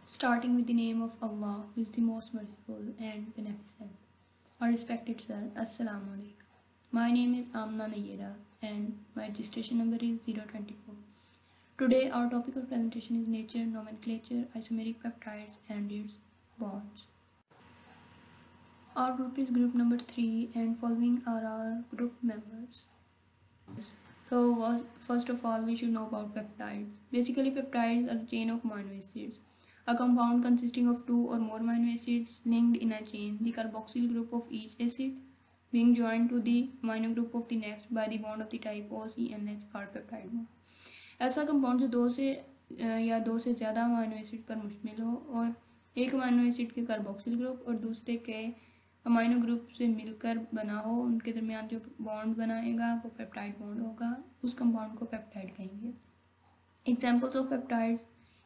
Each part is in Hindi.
Starting with the name of Allah, who is the most merciful and beneficent. Our respected sir, Assalamu alaikum. My name is Amna Nayera and my registration number is 024. Today our topic of presentation is nature, nomenclature, isomeric peptides and its bonds. Our group is group number 3 and following are our group members. So first of all we should know about peptides. Basically peptides are a chain of amino acids. A compound consisting of 2 or more amino acids linked in a chain, the carboxyl group of each acid being joined to the amino group of the next by the bond of the type OCNH called peptide bond. ऐसा कंपाउंड जो दो से ज़्यादा अमाइनो एसिड पर मुश्तमिल हो और एक अमाइनो एसिड के कार्बोक्सिल ग्रुप और दूसरे के अमाइनो ग्रुप से मिलकर बना हो, उनके दरमियान जो बॉन्ड बनाएगा वो पेप्टाइड बॉन्ड होगा, उस कंपाउंड को पेप्टाइड कहेंगे। Examples of peptides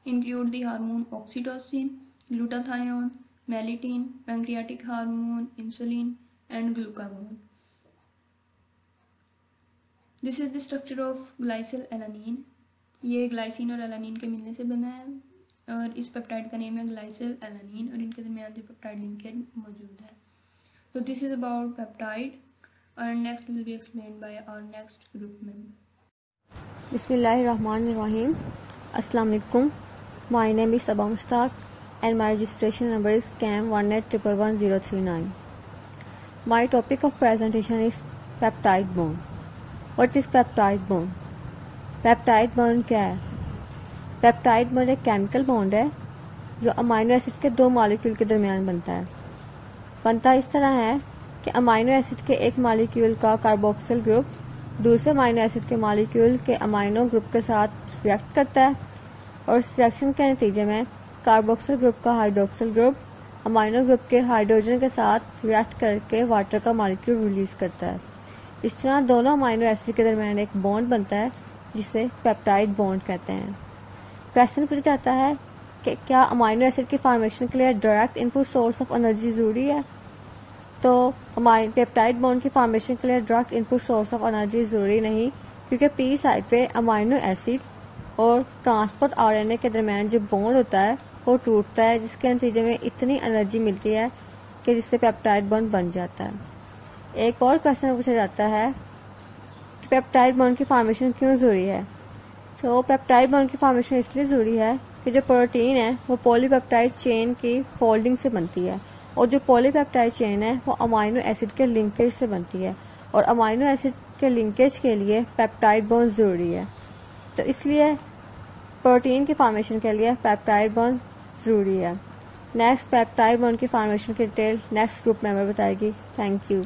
include the hormone oxytocin, glutathione, melatonin, pancreatic hormone, insulin, and glucagon. This is the structure of glycylalanine. ये ग्लाइसिन और एलानिन के मिलने से बना है और इस पेप्टाइड का नेम है ग्लाइसिलालानिन और इनके दरमियान जो पेप्टाइड लिंकेज मौजूद है। So this is about peptide and next will be explained by our next group member. Bismillahirrahmanirrahim. Assalamu alaikum. My name is Sabah Mushtaq and my registration number is CAM 1811039. My topic of presentation is peptide bond. What is peptide bond? Peptide bond क्या है? Peptide bond एक केमिकल बॉन्ड है जो अमाइनो एसिड के दो मॉलिक्यूल के दरमियान बनता इस तरह है कि अमाइनो एसिड के एक मॉलिक्यूल का कार्बोक्सिल ग्रुप दूसरे अमाइनो एसिड के मॉलिक्यूल के अमाइनो ग्रुप के साथ रिएक्ट करता है और इस रिएक्शन के नतीजे में कार्बोक्सिल ग्रुप का हाइड्रोक्सिल ग्रुप अमाइनो ग्रुप के हाइड्रोजन के साथ रिएक्ट करके वाटर का मॉलिक्यूल रिलीज करता है। इस तरह दोनों अमाइनो एसिड के दरमियान एक बॉन्ड बनता है जिसे पेप्टाइड बॉन्ड कहते हैं। क्वेश्चन पूछा जाता है कि क्या अमाइनो एसिड की फॉर्मेशन के लिए direct input source of energy ज़रूरी है? तो पेप्टाइड बॉन्ड की फॉर्मेशन के लिए direct input source of energy ज़रूरी नहीं, क्योंकि पी साइड पे अमाइनो एसिड और ट्रांसपोर्ट आरएनए के दरमियान जो बॉन्ड होता है वो टूटता है, जिसके नतीजे में इतनी एनर्जी मिलती है कि जिससे पेप्टाइड बॉन्ड बन जाता है। एक और क्वेश्चन पूछा जाता है कि पेप्टाइड बॉन्ड की फॉर्मेशन क्यों ज़रूरी है? तो पेप्टाइड बॉन्ड की फॉर्मेशन इसलिए ज़रूरी है कि जो प्रोटीन है वो पॉलीपेप्टाइड चेन की फोल्डिंग से बनती है और जो पॉलीपेप्टाइड चेन है वो अमाइनो एसिड के लिंकेज से बनती है और अमाइनो एसिड के लिंकेज के लिए पेप्टाइड बॉन्ड ज़रूरी है। तो इसलिए प्रोटीन की फॉर्मेशन के लिए पेप्टाइड बॉन्ड ज़रूरी है। नेक्स्ट पेप्टाइड बॉन्ड की फॉर्मेशन की डिटेल नेक्स्ट ग्रुप मेंबर बताएगी। Thank you.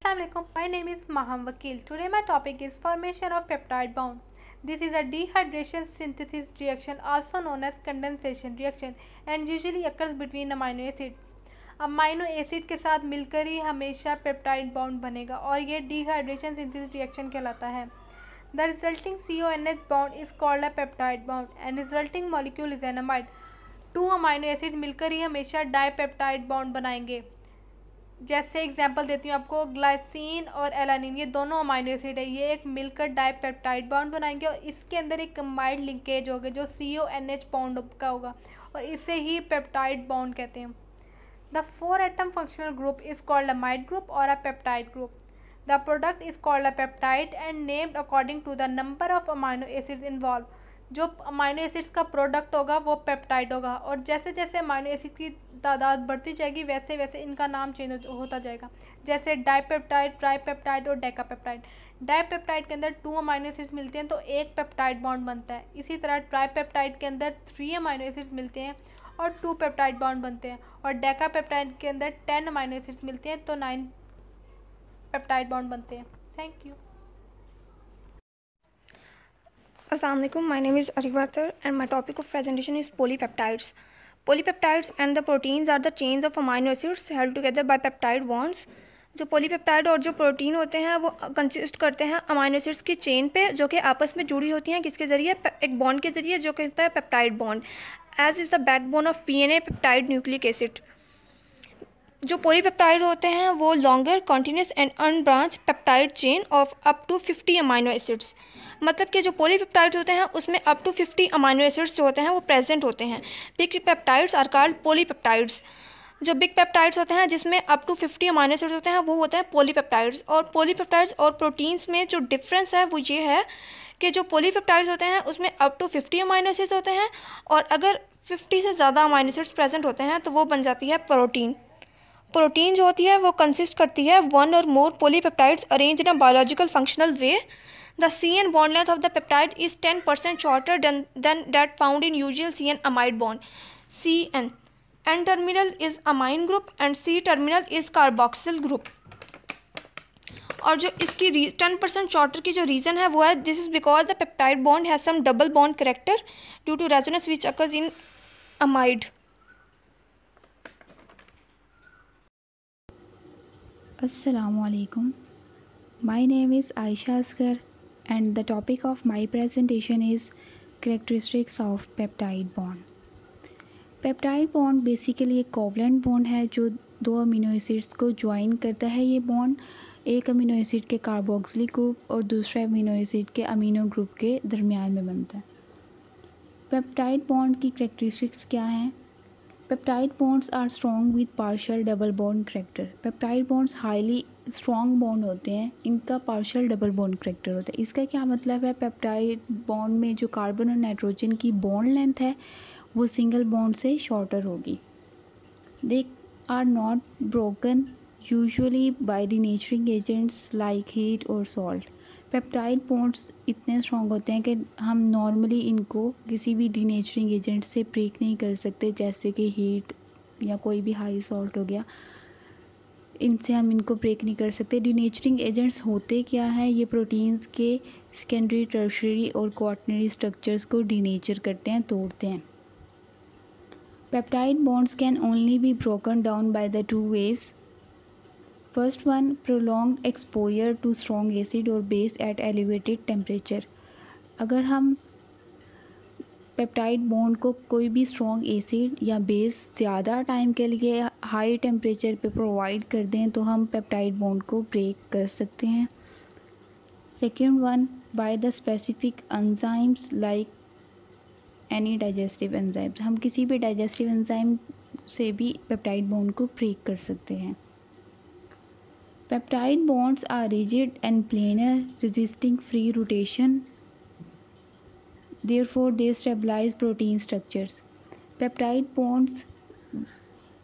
Assalamualaikum. My name is Maham Vakil. Today my topic is formation of peptide bond. This is a dehydration synthesis reaction, also known as condensation reaction, and usually occurs between amino acids. Amino acid के साथ मिलकर ही हमेशा पेप्टाइड बॉन्ड बनेगा और ये डिहाइड्रेशन सिंथेसिस रिएक्शन कहलाता है। The resulting CONH bond is called a peptide bond and resulting molecule is an amide. 2 amino acid मिलकर ही हमेशा डाईपेप्टाइड बॉन्ड बनाएंगे। जैसे एग्जांपल देती हूँ आपको, ग्लाइसिन और एलानिन ये दोनों अमाइनो एसिड है, ये एक मिलकर डाईपेप्टाइड बॉन्ड बनाएंगे और इसके अंदर एक कंबाइंड लिंकेज होगा जो CONH बॉन्ड का होगा और इसे ही पेप्टाइड बॉन्ड कहते हैं। The 4-atom functional group is called a amide group or a peptide group. The product is called a peptide and named according to the number of amino acids involved. जो अमाइनो एसिड्स का प्रोडक्ट होगा वो पेप्टाइड होगा और जैसे जैसे अमाइनो एसिड की तादाद बढ़ती जाएगी वैसे वैसे इनका नाम चेंज होता जाएगा। जैसे डाईपेप्टाइड, ट्राईपेप्टाइड और डेकापेप्टाइड। डाईपेप्टाइड के अंदर 2 अमाइनो एसिड्स मिलते हैं तो एक पेप्टाइड बॉन्ड बनता है। इसी तरह ट्राईपेप्टाइड के अंदर 3 अमाइनो एसिड्स मिलते हैं और 2 पेप्टाइड बॉन्ड बनते हैं और डेकापेप्टाइड के अंदर 10 अमाइनो एसिड्स मिलते हैं तो 9 पेप्टाइड बॉन्ड बनते हैं। Thank you. Assalamu alaikum. My name is Ariba Akhtar and my topic of presentation is polypeptides. Polypeptides and the proteins are the chains of amino acids held together by peptide bonds. जो पॉलीपेप्टाइड और जो प्रोटीन होते हैं वो कंसिस्ट करते हैं अमाइनो एसिड्स की चेन पे जो कि आपस में जुड़ी होती हैं किसके ज़रिए? एक बॉन्ड के ज़रिए जो कहता है peptide bond. As is the backbone of PNA peptide nucleic acid. जो पॉलीपेप्टाइड होते हैं वो longer continuous and unbranched peptide chain of up to 50 amino acids. मतलब कि जो पॉलीपेप्टाइड्स होते हैं उसमें अप टू 50 अमाइनो एसिड्स जो होते हैं वो प्रेजेंट होते हैं। Big peptides are called polypeptides. जो बिग पेप्टाइड्स होते हैं जिसमें अप टू 50 अमाइनो एसिड्स होते हैं वो होते हैं पॉलीपेप्टाइड्स। और पॉलीपेप्टाइड्स और प्रोटीन्स में जो डिफरेंस है वो ये है कि जो पॉलीपेप्टाइड्स होते हैं उसमें अप टू 50 अमाइनो एसिड्स होते हैं, और अगर 50 से ज़्यादा अमाइनो एसिड्स प्रेजेंट होते हैं तो वो बन जाती है प्रोटीन। प्रोटीन जो होती है वो कंसिस्ट करती है वन और more polypeptides arrange in a biological functional way. The CN bond length of the peptide is 10% shorter than that found in usual CN amide bond. CN N terminal is amine group and C terminal is carboxyl group. और जो इसकी 10% शॉर्टर की जो रीज़न है वो है this is because the peptide bond has some double bond character due to resonance which occurs in amide. Assalamualaikum. My name is Aisha Asghar and the topic of my presentation is characteristics of peptide bond. Peptide bond basically एक कोवलेंट बॉन्ड है जो दो अमीनो एसिड्स को ज्वाइन करता है। ये बॉन्ड एक अमीनो एसिड के कार्बोक्सिलिक ग्रुप और दूसरे अमीनो एसिड के अमीनो ग्रुप के दरमियान में बनता है। पेप्टाइड बॉन्ड की कैरेक्टरिस्टिक्स क्या हैं? Peptide bonds are strong with partial double bond character. Peptide bonds highly strong bond होते हैं, इनका पार्शियल डबल बॉन्ड करेक्टर होता है। इसका क्या मतलब है? पेप्टाइड बॉन्ड में जो कार्बन और नाइट्रोजन की बॉन्ड लेंथ है वो सिंगल बॉन्ड से शॉर्टर होगी। They are not broken usually by denaturing agents like heat और सॉल्ट। पेप्टाइड बॉन्ड्स इतने स्ट्रॉन्ग होते हैं कि हम नॉर्मली इनको किसी भी डिनेचरिंग एजेंट से ब्रेक नहीं कर सकते, जैसे कि हीट या कोई भी हाई सॉल्ट हो गया, इनसे हम इनको ब्रेक नहीं कर सकते। डिनेचरिंग एजेंट्स होते क्या है? ये प्रोटीन्स के सेकेंडरी, टर्शियरी और क्वाaternary स्ट्रक्चर्स को डिनेचर करते हैं, तोड़ते हैं। Peptide bonds can only be broken down by the two ways. First one, prolonged exposure to strong acid or base at elevated temperature. अगर हम पेप्टाइड बॉन्ड को कोई भी स्ट्रॉन्ग एसिड या बेस ज़्यादा टाइम के लिए हाई टेम्परेचर पे प्रोवाइड कर दें तो हम पेप्टाइड बॉन्ड को ब्रेक कर सकते हैं। Second one, by the specific enzymes like any digestive enzymes. हम किसी भी डाइजेस्टिव एंजाइम से भी पेप्टाइड बॉन्ड को ब्रेक कर सकते हैं। Peptide bonds are rigid and planar, resisting free rotation. Therefore, they stabilize protein structures. Peptide bonds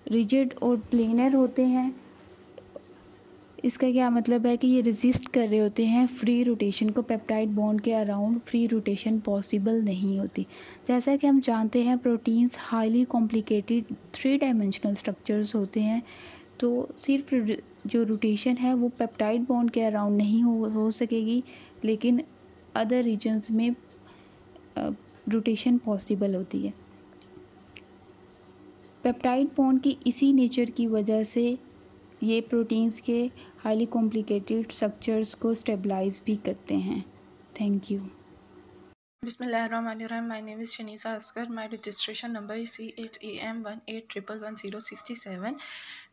rigid और planar होते हैं। इसका क्या मतलब है कि ये रेजिस्ट कर रहे होते हैं फ्री रोटेशन को। पेप्टाइड बॉन्ड के अराउंड फ्री रोटेशन पॉसिबल नहीं होती। जैसा कि हम जानते हैं proteins highly complicated 3 dimensional structures होते हैं, तो सिर्फ जो रोटेशन है वो पेप्टाइड बॉन्ड के अराउंड नहीं हो सकेगी, लेकिन अदर रीजन्स में रोटेशन पॉसिबल होती है। पेप्टाइड बॉन्ड की इसी नेचर की वजह से ये प्रोटीन्स के हाईली कॉम्प्लिकेटेड स्ट्रक्चर्स को स्टेबलाइज भी करते हैं। Thank you. Bismillahirrahmanirrahim. My name is Shanisa Asghar. My registration number is C8AM1811067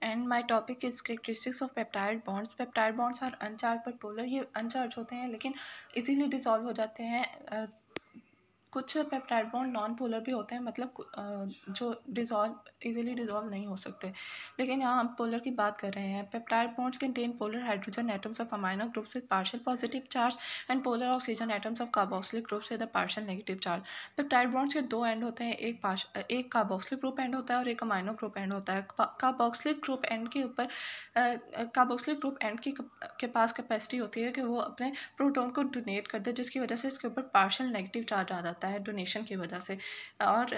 and my topic is characteristics of peptide bonds. Peptide bonds are uncharged but polar. ये uncharged होते हैं लेकिन इजीली डिसॉल्व हो जाते हैं। कुछ पेप्टाइड बॉन्ड नॉन पोलर भी होते हैं, मतलब जो इजीली डिसॉल्व नहीं हो सकते, लेकिन यहाँ हम पोलर की बात कर रहे हैं। Peptide bonds contain polar hydrogen atoms of amino groups with partial positive charge and polar oxygen atoms of carboxylic groups with partial negative charge. Peptide bonds के दो एंड होते हैं, एक कार्बोक्सिलिक ग्रुप एंड होता है और एक अमाइनो ग्रुप एंड होता है। कार्बोक्सिलिक ग्रुप एंड के ऊपर कार्बोक्सिलिक ग्रुप एंड के पास कैपेसिटी होती है कि वो अपने प्रोटॉन को डोनेट कर दे, जिसकी वजह से इसके ऊपर पार्शियल नेगेटिव चार्ज आ जाता है डोनेशन की वजह से। और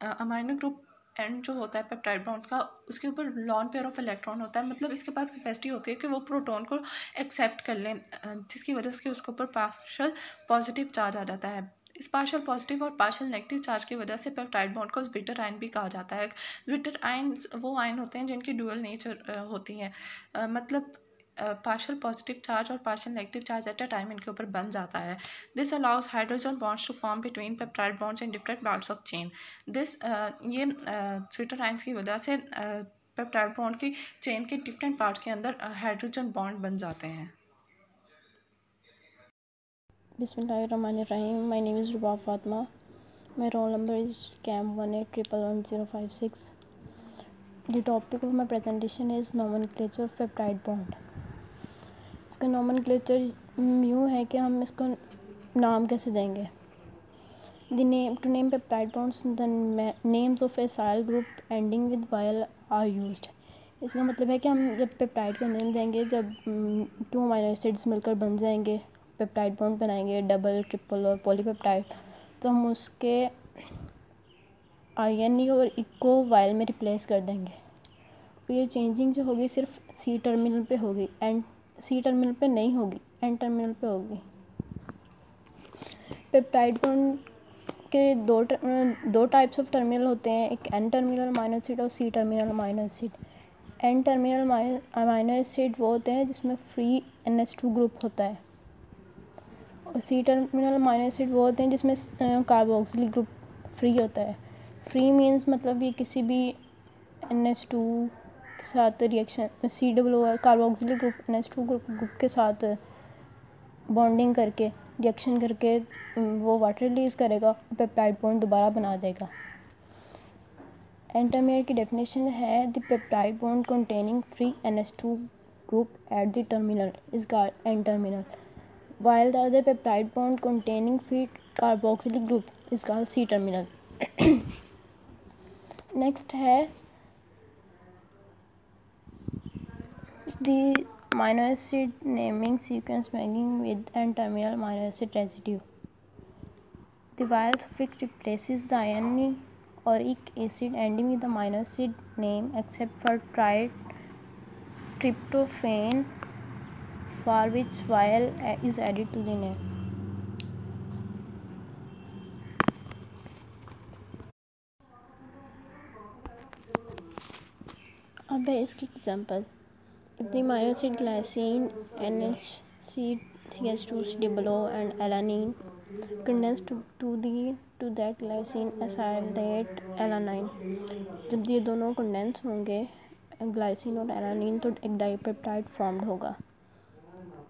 अमाइनो ग्रुप एंड जो होता है पेप्टाइड बॉन्ड का, उसके ऊपर लॉन पेयर ऑफ इलेक्ट्रॉन होता है, मतलब इसके पास कैपेसिटी होती है कि वो प्रोटॉन को एक्सेप्ट कर लें, जिसकी वजह से उसके ऊपर पार्शियल पॉजिटिव चार्ज आ जाता है। इस पार्शियल पॉजिटिव और पार्शियल नेगेटिव चार्ज की वजह से पेप्टाइड बॉन्ड को ज्विटर आयन भी कहा जाता है। ज्विटर आयन वो आयन होते हैं जिनकी ड्यूअल नेचर होती है, मतलब पार्शियल पॉजिटिव चार्ज और partial negative charge at a time इनके ऊपर बन जाता है। This allows hydrogen bonds to form between peptide bonds in different parts of chain. ये ज्विटर आयंस की वजह से पेप्टाइड बॉन्ड की चेन के डिफरेंट पार्ट्स के अंदर हाइड्रोजन बॉन्ड बन जाते हैं। Bismillahirrahmanirrahim. My name is Rubab Fatma. My roll number is CAM 1811056. The topic of my presentation is nomenclature of peptide bond. इसका nomenclature यूँ है कि हम इसको नाम कैसे देंगे. To name peptide bonds, the names of acyl group ending with -yl are used. इसका मतलब है कि हम जब पेप्टाइड को नेम देंगे, जब 2 अमीनो एसिड्स मिलकर बन जाएंगे, पेप्टाइड बॉन्ड बनाएंगे, डबल, ट्रिपल और पॉलीपेप्टाइड, तो हम उसके INE और इको वायल में रिप्लेस कर देंगे. तो ये चेंजिंग जो होगी सिर्फ C टर्मिनल पे होगी, एंड C टर्मिनल पे नहीं होगी, N टर्मिनल पे होगी. पेप्टाइड बॉन्ड के दो टाइप्स ऑफ टर्मिनल होते हैं, एक N टर्मिनल अमीनो एसिड और C terminal amino acid. N terminal amino acid वो होते हैं जिसमें फ्री NH2 ग्रुप होता है, और C टर्मिनल अमीनो एसिड वो होते हैं जिसमें कार्बोक्सिलिक ग्रुप फ्री होता है. फ्री मीन्स मतलब ये किसी भी NH2 के साथ reaction, COO carboxylic group NH2 group के साथ बॉन्डिंग करके, रिएक्शन करके वो वाटर रिलीज़ करेगा, पेप्टाइड बॉन्ड दोबारा बना देगा. N टर्मिनल की डेफिनेशन है the peptide bond containing free NH2 group at the terminal is called N terminal, while the other peptide bond containing free carboxylic group is called C terminal. Next है the amino acid naming sequence beginning with N terminal amino acid residue. The vowel suffix replaces the ionic acid ending with the amino acid name except for tryptophan, for which vowel is added to the name. अब है इसकी example. If the amino acid glycine, NHCH2COO and alanine condense to that glycine acylate alanine. जब ये दोनों कंडेंस होंगे, ग्लाइसिन और एलानिन, तो एक डाइपेप्टाइड फॉर्म्ड होगा.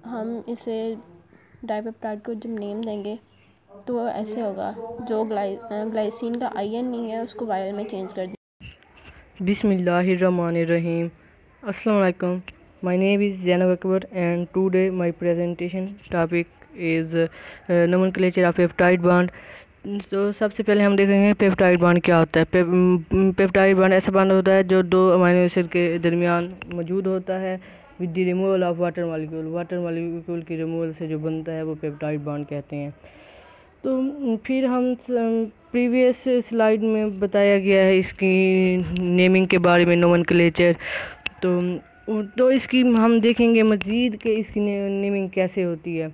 हम इसे डाइपेप्टाइड को जब नेम देंगे तो ऐसे होगा. जो ग्लाइसिन का INE है उसको वायल में चेंज कर दें. Bismillahirrahmanirrahim. Assalamu alaikum. My name is Zainab Akbar and today my presentation topic is nomenclature of peptide bond. तो सबसे पहले हम देखेंगे पेप्टाइड बॉन्ड क्या होता है. पेप्टाइड बॉन्ड ऐसा बॉन्ड होता है जो 2 अमीनो एसिड के दरमियान मौजूद होता है with the removal of water molecule. Water molecule की रिमूवल से जो बनता है वो पेप्टाइड बॉन्ड कहते हैं. तो फिर हम प्रीवियस स्लाइड में बताया गया है इसकी नेमिंग के बारे में, नोमेनक्लेचर. तो इसकी हम देखेंगे मज़ीद कि इसकी नेमिंग कैसे होती है.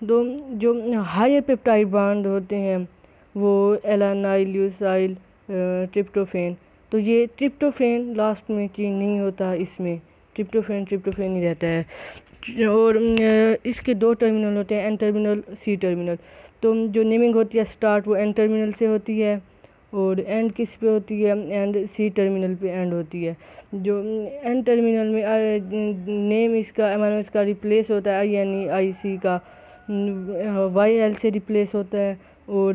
तो जो हायर पेप्टाइड बॉन्ड होते हैं वो एलानाइल, ल्यूसाइल, ट्रिप्टोफेन. तो ये ट्रिप्टोफेन लास्ट में चेंज नहीं होता, इसमें ट्रिप्टोफेन ही रहता है. और इसके 2 टर्मिनल होते हैं, N टर्मिनल, C टर्मिनल. तो जो नेमिंग होती है स्टार्ट वो N टर्मिनल से होती है और एंड किस पे होती है, एंड C टर्मिनल पे एंड होती है. जो N टर्मिनल में नेम इसका अमीनो इसका रिप्लेस होता है INE IC का YL से रिप्लेस होता है. और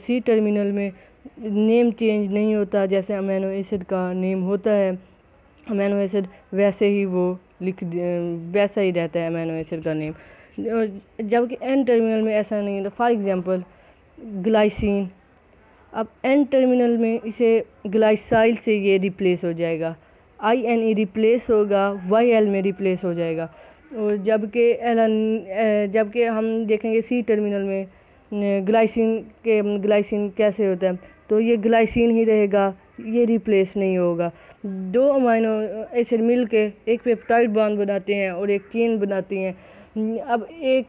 C टर्मिनल में नेम चेंज नहीं होता, जैसे अमीनो एसिड का नेम होता है. अमीनो एसिड वैसे ही वो वैसा ही रहता है अमीनो एसिड का नेम, जबकि N टर्मिनल में ऐसा नहीं होता. फॉर एग्जांपल ग्लाइसिन, अब N टर्मिनल में इसे ग्लाइसाइल से ये रिप्लेस हो जाएगा, INE रिप्लेस होगा, YL में रिप्लेस हो जाएगा. और जबकि हम देखेंगे C टर्मिनल में ग्लाइसिन कैसे होता है, तो ये ग्लाइसिन ही रहेगा, ये रिप्लेस नहीं होगा. 2 अमीनो एसिड मिल के एक पेप्टाइड बॉन्ड बनाते हैं और एक चेन बनाती हैं. अब एक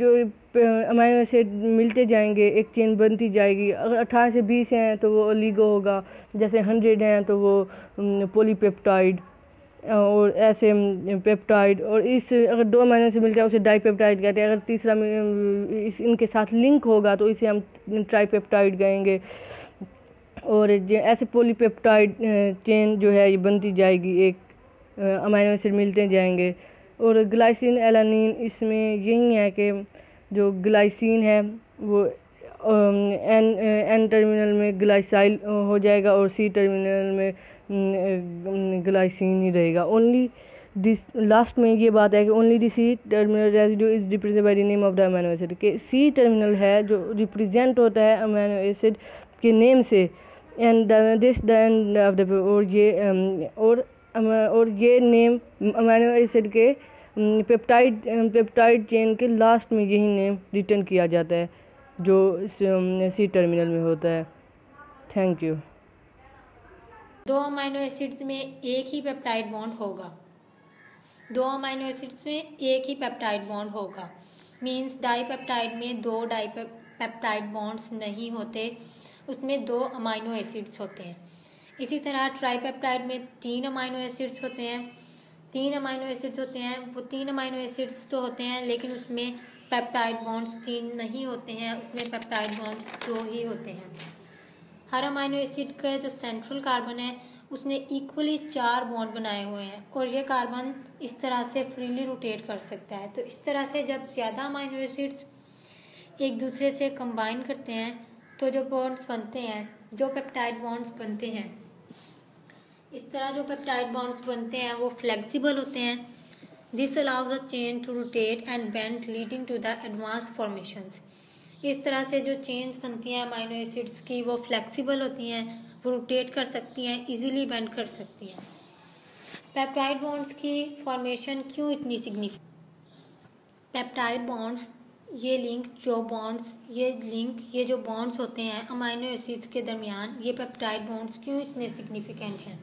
जो अमीनो एसिड मिलते जाएंगे, एक चेन बनती जाएगी. अगर 18 से 20 हैं तो वो ओलिगो होगा, जैसे 100 हैं तो वो पॉलीपेप्टाइड, और ऐसे पेप्टाइड. और इस अगर 2 अमीनो एसिड मिलते हैं उसे डाइपेप्टाइड कहते हैं. अगर तीसरा इनके साथ लिंक होगा तो इसे हम ट्राइपेप्टाइड कहेंगे. और ऐसे पॉलीपेप्टाइड चेन जो है ये बनती जाएगी, एक अमीनो एसिड मिलते जाएंगे और ग्लाइसिन एलानिन, इसमें यही है कि जो ग्लाइसिन है वो एन टर्मिनल में ग्लाइसाइल हो जाएगा और सी टर्मिनल में ग्लाइसिन ही रहेगा। ओनली दिस लास्ट में ये बात है कि only the C terminal residue is represented by the name of the amino acid, के सी टर्मिनल है जो रिप्रेजेंट होता है अमीनो एसिड के नेम से, and this the end of the और ये नेम अमीनो एसिड के पेप्टाइड चेन के लास्ट में यही नेम रिटर्न किया जाता है जो सी टर्मिनल में होता है। Thank you. दो अमीनो एसिड्स में एक ही पेप्टाइड बॉन्ड होगा, दो अमीनो एसिड्स में एक ही पेप्टाइड बॉन्ड होगा, मींस डाईपेप्टाइड में दो डाईपेप्टाइड बॉन्ड्स नहीं होते, उसमें दो अमीनो एसिड्स होते हैं। इसी तरह ट्राईपेप्टाइड में तीन अमीनो एसिड्स होते हैं, तीन अमीनो एसिड्स होते हैं, वो तीन अमीनो एसिड्स तो होते हैं लेकिन उसमें पेप्टाइड बॉन्ड्स तीन नहीं होते हैं, उसमें पेप्टाइड बॉन्ड्स दो ही होते हैं। हर अमीनो एसिड का जो सेंट्रल कार्बन है उसने इक्वली 4 बॉन्ड बनाए हुए हैं और ये कार्बन इस तरह से फ्रीली रोटेट कर सकता है। तो इस तरह से जब ज़्यादा अमीनो एसिड्स एक दूसरे से कंबाइन करते हैं तो जो बॉन्ड्स बनते हैं, जो पेप्टाइड बॉन्ड्स बनते हैं, इस तरह जो पेप्टाइड बॉन्ड्स बनते हैं वो फ्लेक्सिबल होते हैं। This allows the chain to rotate and bend leading to the advanced formations. इस तरह से जो चेन्स बनती हैं अमीनो एसिड्स की वो फ्लेक्सिबल होती हैं, वो रोटेट कर सकती हैं, इजीली बेंड कर सकती हैं। पेप्टाइड बॉन्ड्स की फॉर्मेशन क्यों इतनी सिग्निफिकेंट? पेप्टाइड बॉन्ड्स ये जो बॉन्ड्स होते हैं अमीनो एसिड्स के दरमियान, ये पेप्टाइड बॉन्ड्स क्यों इतने सिग्निफिकेंट हैं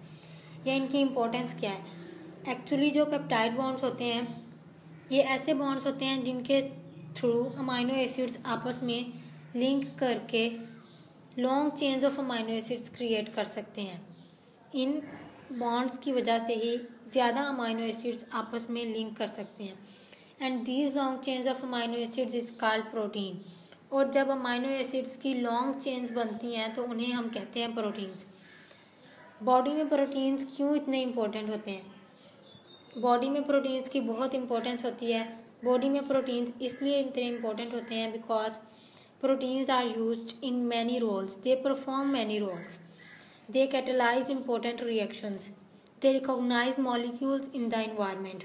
या इनकी इम्पोर्टेंस क्या है? एक्चुअली जो पेप्टाइड बॉन्ड्स होते हैं ये ऐसे बॉन्ड्स होते हैं जिनके थ्रू अमीनो एसिड्स आपस में लिंक करके long chains of amino acids create कर सकते हैं। इन बॉन्ड्स की वजह से ही ज़्यादा अमीनो एसिड्स आपस में लिंक कर सकते हैं and these long chains of amino acids is called protein. और जब अमीनो एसिड्स की लॉन्ग चेन्स बनती हैं तो उन्हें हम कहते हैं प्रोटीन्स। बॉडी में प्रोटीन्स क्यों इतने इम्पोर्टेंट होते हैं? बॉडी में प्रोटीन्स की बहुत इंपॉर्टेंस होती है। बॉडी में प्रोटीन्स इसलिए इतने इम्पोर्टेंट होते हैं because proteins are used in many roles. They perform many roles. They catalyze important reactions. They recognize molecules in the environment.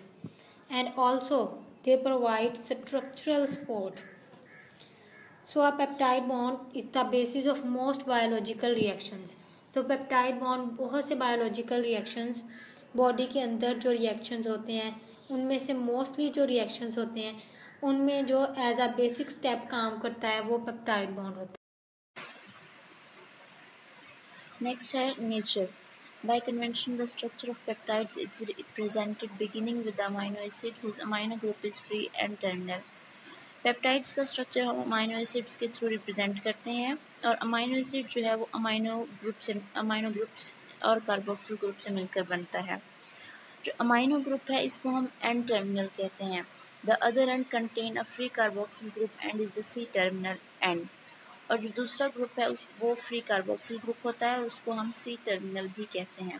And also, they provide structural support. So, a peptide bond is the basis of most biological reactions. तो peptide bond बहुत से biological reactions, body के अंदर जो reactions होते हैं, उनमें से mostly जो reactions होते हैं उनमें जो एज अ बेसिक स्टेप काम करता है वो पेप्टाइड बॉन्ड होता है। नेक्स्ट है nature. By convention the structure of peptides is represented beginning with the amino acid whose amino group is free end terminal. Peptides का स्ट्रक्चर हम अमीनो एसिड्स के थ्रू रिप्रेजेंट करते हैं और अमीनो एसिड जो है वो अमीनो ग्रुप्स और कार्बोक्सिल ग्रुप से मिलकर बनता है। जो अमीनो ग्रुप है इसको हम एन टर्मिनल कहते हैं। The other end contain a free carboxyl group and is the C-terminal end. और जो दूसरा ग्रुप है वो फ्री कार्बोक्सिल ग्रुप होता है और उसको हम C-terminal भी कहते हैं।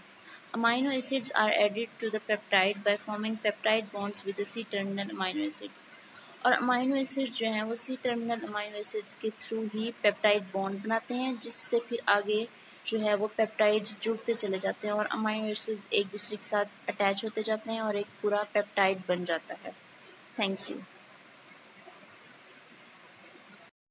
Amino acids are added to the peptide by forming peptide bonds with the C-terminal amino acids. और अमीनो एसिड जो हैं वो C-terminal अमीनो एसिड्स के थ्रू ही पेप्टाइड बॉन्ड बनाते हैं जिससे फिर आगे जो है वो पेप्टाइड्स जुड़ते चले जाते हैं और अमीनो एसिड्स एक दूसरे के साथ अटैच होते जाते हैं और एक पूरा पेप्टाइड बन जाता है। Thank you.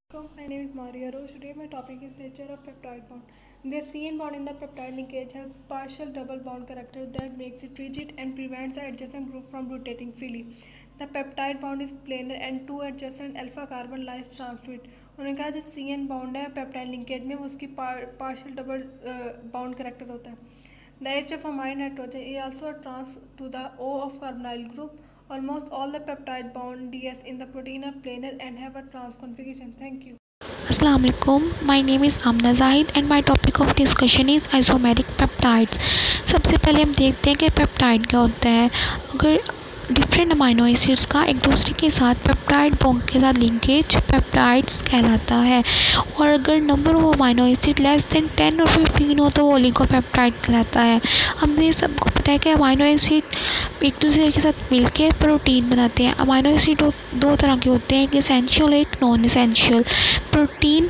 My name is Maria Roche. Today my topic is nature of peptide bond. The CN bond in the peptide linkage has partial double bond character that makes it rigid and prevents the adjacent group from rotating freely. The peptide bond is planar and two adjacent alpha carbon lies trans to it. उन्होंने कहा जो CN bond है पेप्टाइड लिंकेज में वो उसकी partial double bond character होता है. The H of amine nitrogen is also a trans to the O of carbonyl group. Almost all the peptide bond DS in the protein are planar and have a trans configuration. Thank you. Assalamu alaikum. My name is Amna Zahid and my topic of discussion is isomeric peptides. सबसे पहले हम देखते हैं कि पेप्टाइड क्या होता है। अगर डिफरेंट अमाइनो एसिड्स का एक दूसरे के साथ पेप्टाइड बॉन्ड के साथ लिंकेज पेप्टाइड्स कहलाता है। और अगर number of amino acid less than 10 और 15 हो तो वो ओलिगोपेप्टाइड कहलाता है। हमने सबको पता है कि अमाइनो एसिड एक दूसरे के साथ मिलके प्रोटीन बनाते हैं। अमाइनो एसिड दो तरह के होते हैं, एक एसेंशियल एक non essential. Protein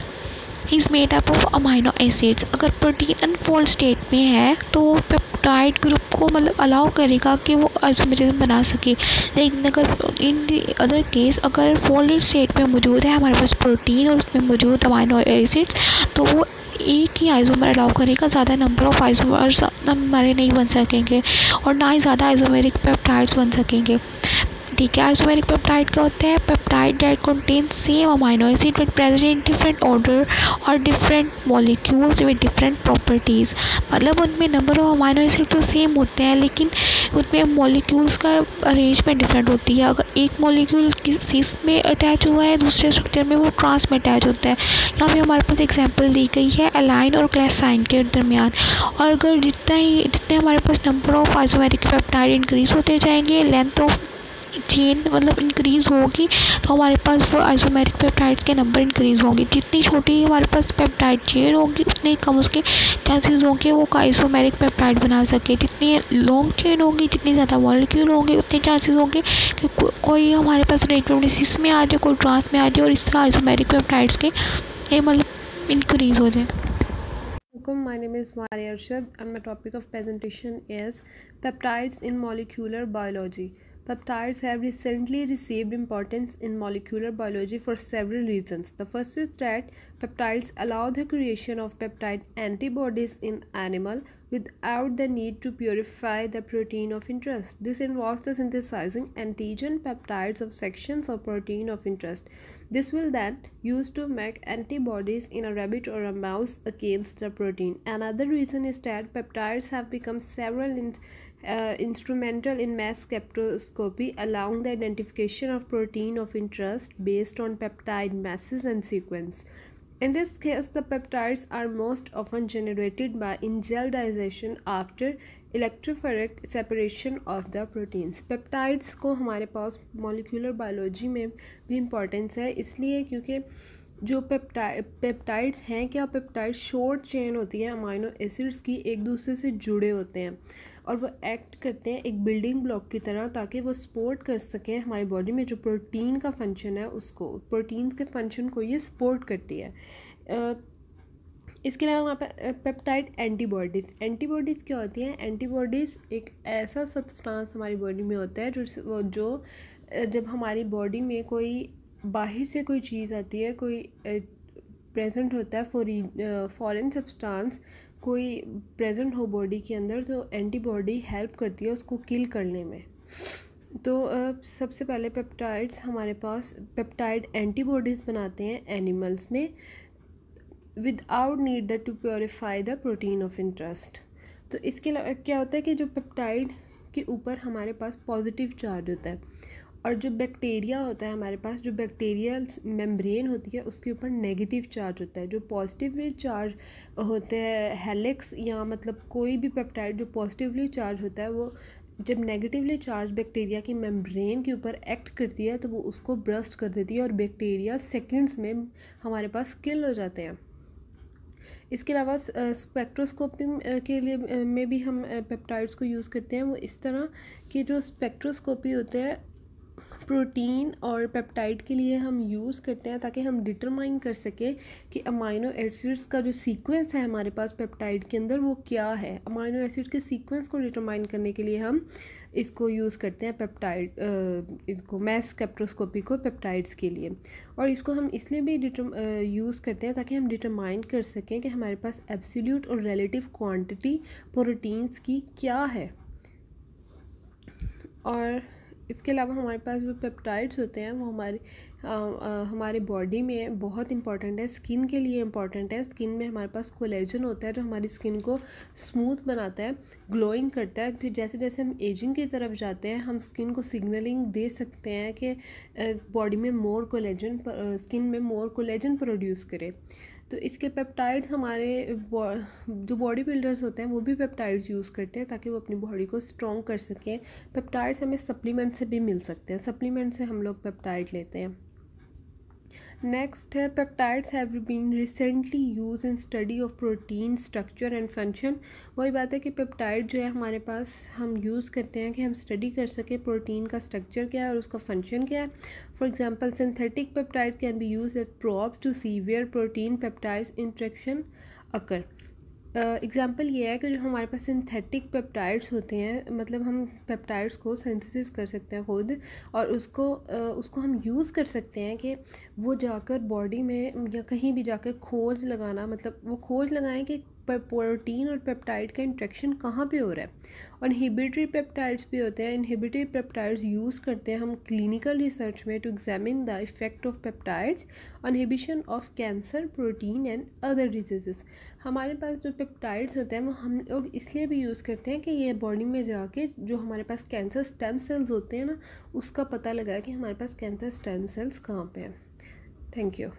is made up of amino acids. अगर प्रोटीन अनफोल्ड स्टेट में है तो पेप्टाइड ग्रुप को मतलब अलाउ करेगा कि वो आइसोमेरिज्म बना सके। लेकिन अगर इन द अदर केस अगर फोल्डेड स्टेट में मौजूद है हमारे पास प्रोटीन और उसमें मौजूद अमाइनो एसिड्स, तो वो एक ही आइसोमर अलाउ करेगा, ज़्यादा नंबर ऑफ आइसोमर्स हमारे नहीं बन सकेंगे और ना ही ज़्यादा आइसोमेरिक पेप्टाइड्स बन सकेंगे। ठीक है, आइसोमेरिक पेप्टाइड क्या होते हैं? Peptide that contain same amino acid but present in different order और different molecules with different properties. मतलब उनमें नंबर ऑफ अमाइनो एसिड तो सेम होते हैं लेकिन उनमें मॉलिक्यूल्स का अरेंजमेंट डिफरेंट होती है। अगर एक मॉलिक्यूल किसी में अटैच हुआ है दूसरे स्ट्रक्चर में वो ट्रांस में अटैच होता है। यहाँ पे हमारे पास एग्जांपल दी गई है एलाइन और ग्लाइसाइन के दरमियान। और अगर जितने हमारे पास number of isomeric peptide increase होते जाएंगे, लेंथ ऑफ चेन मतलब इंक्रीज़ होगी, तो हमारे पास वो आइसोमेरिक पेप्टाइड्स के नंबर इंक्रीज़ होंगे। जितनी छोटी हमारे पास पेप्टाइड चेन होगी उतने कम उसके चांसेस होंगे वो आइसोमेरिक पेप्टाइड बना सके। जितनी लॉन्ग चेन होगी, जितनी ज़्यादा मॉलिक्यूल होंगे, उतने चांसेस होंगे कि कोई हमारे पास रेट्रोलिसिस में आ जाए, कोई ट्रांस में आ जाए और इस तरह आइसोमेरिक पेप्टाइड्स के ये मतलब इंक्रीज़ हो जाए। My name is Maria Arshad and my topic of presentation is peptides in molecular biology. Peptides have recently received importance in molecular biology for several reasons. The first is that peptides allow the creation of peptide antibodies in animal without the need to purify the protein of interest. This involves the synthesizing antigen peptides of sections of protein of interest. This will then used to make antibodies in a rabbit or a mouse against the protein. Another reason is that peptides have become instrumental in mass spectroscopy, allowing the identification of protein of interest based on peptide masses and sequence. In this case, the peptides are most often generated by ingel after electrophoretic separation of the proteins. Peptides को हमारे पास मॉलिक्यूलर बायोलॉजी में भी इम्पोर्टेंस है, इसलिए क्योंकि जो पेप्टाइड्स हैं, क्या पेप्टाइड शॉर्ट चेन होती है अमाइनो एसिड्स की, एक दूसरे से जुड़े होते हैं और वो एक्ट करते हैं एक बिल्डिंग ब्लॉक की तरह, ताकि वो सपोर्ट कर सकें हमारी बॉडी में जो प्रोटीन का फंक्शन है उसको, प्रोटीन्स के फंक्शन को ये सपोर्ट करती है। इसके अलावा वहाँ पर पेप्टाइड एंटीबॉडीज़ क्या होती हैं? एंटीबॉडीज़ एक ऐसा सब्सटेंस हमारी बॉडी में होता है जो जब हमारी बॉडी में कोई बाहर से कोई चीज़ आती है, कोई प्रेजेंट होता है फॉरेन सब्सटेंस कोई प्रेजेंट हो बॉडी के अंदर, तो एंटीबॉडी हेल्प करती है उसको किल करने में। तो सबसे पहले पेप्टाइड्स हमारे पास पेप्टाइड एंटीबॉडीज़ बनाते हैं एनिमल्स में without need the two purify the protein of interest. तो इसके अलावा क्या होता है कि जो पेप्टाइड के ऊपर हमारे पास पॉजिटिव चार्ज होता है और जो बैक्टीरिया होता है हमारे पास, जो बैक्टीरियल मेम्ब्रेन होती है उसके ऊपर नेगेटिव चार्ज होता है। जो पॉजिटिवली चार्ज होते हैं हेलिक्स या मतलब कोई भी पेप्टाइड जो पॉजिटिवली चार्ज होता है, वो जब नेगेटिवली चार्ज बैक्टीरिया की मेम्ब्रेन के ऊपर एक्ट करती है तो वो उसको ब्रस्ट कर देती है और बैक्टीरिया सेकंड्स में हमारे पास किल हो जाते हैं। इसके अलावा स्पेक्ट्रोस्कोपी के लिए में भी हम पेप्टाइड्स को यूज़ करते हैं। वो इस तरह कि जो स्पेक्ट्रोस्कोपी होते हैं प्रोटीन और पेप्टाइड के लिए हम यूज़ करते हैं ताकि हम डिटरमाइन कर सकें कि अमाइनो एसिड्स का जो सीक्वेंस है हमारे पास पेप्टाइड के अंदर वो क्या है। अमाइनो एसिड के सीक्वेंस को डिटरमाइन करने के लिए हम इसको यूज़ करते हैं इसको मैस स्पेक्ट्रोस्कोपी को पेप्टाइड्स के लिए। और इसको हम इसलिए भी यूज़ करते हैं ताकि हम डिटरमाइन कर सकें कि हमारे पास एब्सोल्यूट और रिलेटिव क्वांटिटी प्रोटीन्स की क्या है। और इसके अलावा हमारे पास जो पेप्टाइड्स होते हैं वो हमारे हमारे बॉडी में बहुत इंपॉर्टेंट है, स्किन के लिए इंपॉर्टेंट है। स्किन में हमारे पास कोलेजन होता है जो हमारी स्किन को स्मूथ बनाता है, ग्लोइंग करता है। फिर जैसे जैसे हम एजिंग की तरफ जाते हैं हम स्किन को सिग्नलिंग दे सकते हैं कि बॉडी में मोर कोलेजन, स्किन में मोर कोलेजन प्रोड्यूस करे। तो इसके पेप्टाइड्स हमारे जो बॉडी बिल्डर्स होते हैं वो भी पेप्टाइड्स यूज़ करते हैं ताकि वो अपनी बॉडी को स्ट्रॉन्ग कर सकें। पेप्टाइड्स हमें सप्लीमेंट से भी मिल सकते हैं, सप्लीमेंट से हम लोग पेप्टाइड लेते हैं। नेक्स्ट है peptides have been recently use in study of protein structure and function. वही बात है कि पेप्टाइड जो है हमारे पास हम यूज़ करते हैं कि हम स्टडी कर सकें प्रोटीन का स्ट्रक्चर क्या है और उसका फंक्शन क्या है। For example synthetic peptide can be use at probes to see where protein peptides interaction occur. Example ये है कि जो हमारे पास सिंथेटिक पेप्टाइड्स होते हैं, मतलब हम पेप्टाइड्स को सिंथेसिस कर सकते हैं खुद और उसको हम यूज़ कर सकते हैं कि वो जाकर बॉडी में या कहीं भी जाकर खोज लगाना, मतलब वो खोज लगाएं कि प्रोटीन और पेप्टाइड का इंट्रैक्शन कहाँ पे हो रहा है। और इनहिबिटरी पेप्टाइड्स भी होते हैं। इनहिबिटरी पेप्टाइड्स यूज़ करते हैं हम क्लिनिकल रिसर्च में to examine the effect of peptides on inhibition of cancer, protein and other diseases. हमारे पास जो पेप्टाइड्स होते हैं वो हम लोग इसलिए भी यूज़ करते हैं कि ये बॉडी में जाके जो हमारे पास कैंसर स्टेम सेल्स होते हैं ना, उसका पता लगा कि हमारे पास कैंसर स्टेम सेल्स कहाँ पे हैं। Thank you.